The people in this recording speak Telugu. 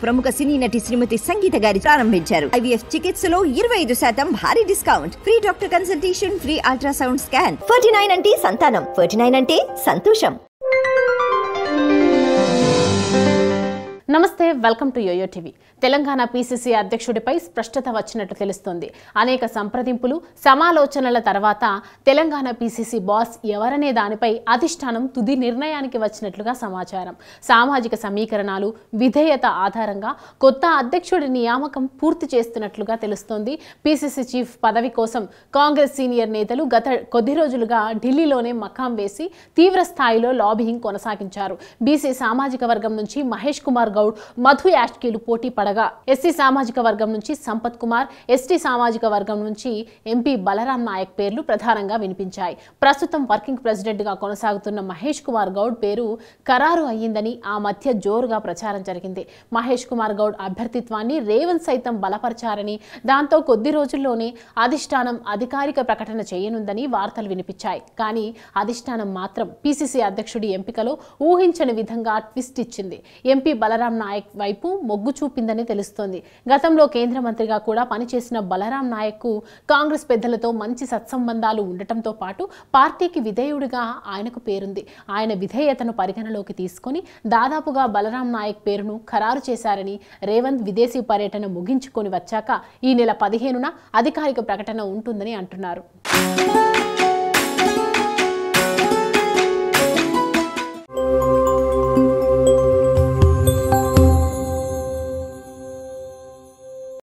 ప్రముఖ సినీ నటి శ్రీమతి సంగీత గారి ప్రారంభించారు. IVF చికిత్సలో 25% భారీ discount, free doctor consultation, free ultrasound scan. 49 అంటే సంతానం, 49 అంటే సంతోషం. నమస్తే, welcome to YoYo TV. Telangana PCC అధ్యక్షుడిపై స్పష్టత వచ్చినట్టు తెలుస్తోంది. అనేక సంప్రదింపులు, సమాలోచనల తర్వాత తెలంగాణ PCC బాస్ ఎవరనే దానిపై అధిష్టానం తుది నిర్ణయానికి వచ్చినట్లుగా సమాచారం. సామాజిక సమీకరణాలు, విధేయత ఆధారంగా కొత్త అధ్యక్షుడి నియామకం పూర్తి చేస్తున్నట్లుగా తెలుస్తోంది. PCC చీఫ్ పదవి కోసం కాంగ్రెస్ సీనియర్ నేతలు గత కొద్ది రోజులుగా ఢిల్లీలోనే మకాం వేసి తీవ్ర స్థాయిలో లాబింగ్ కొనసాగించారు. బీసీ సామాజిక వర్గం నుంచి మహేష్ కుమార్ గౌడ్, మధు యాష్కీలు పోటీ పడగా ఎస్సీ సామాజిక వర్గం నుంచి సంపత్ కుమార్, ఎస్టీ సామాజిక వర్గం నుంచి ఎంపీ బలరాం నాయక్ పేర్లు ప్రధానంగా వినిపించాయి. ప్రస్తుతం వర్కింగ్ ప్రెసిడెంట్ గా కొనసాగుతున్న మహేష్ కుమార్ గౌడ్ పేరు ఖరారు అయ్యిందని ఆ మధ్య జోరుగా ప్రచారం జరిగింది. మహేష్ కుమార్ గౌడ్ అభ్యర్థిత్వాన్ని రేవంత్ సైతం బలపరిచారని, దాంతో కొద్ది రోజుల్లోనే అధిష్టానం అధికారిక ప్రకటన చేయనుందని వార్తలు వినిపించాయి. కానీ అధిష్టానం మాత్రం PCC అధ్యక్షుడి ఎంపికలో ఊహించని విధంగా ట్విస్ట్ ఇచ్చింది. ఎంపీ బలరాం నాయక్ వైపు మొగ్గు చూపిందని తెలుస్తోంది. గతంలో కేంద్ర మంత్రిగా కూడా పనిచేసిన బలరాం నాయక్ కు కాంగ్రెస్ పెద్దలతో మంచి సత్సంబంధాలు ఉండటంతో పాటు పార్టీకి విధేయుడిగా ఆయనకు పేరుంది. ఆయన విధేయతను పరిగణలోకి తీసుకొని దాదాపుగా బలరాం నాయక్ పేరును ఖరారు చేశారని, రేవంత్ విదేశీ పర్యటన ముగించుకొని వచ్చాక ఈ నెల 15న అధికారిక ప్రకటన ఉంటుందని అంటున్నారు.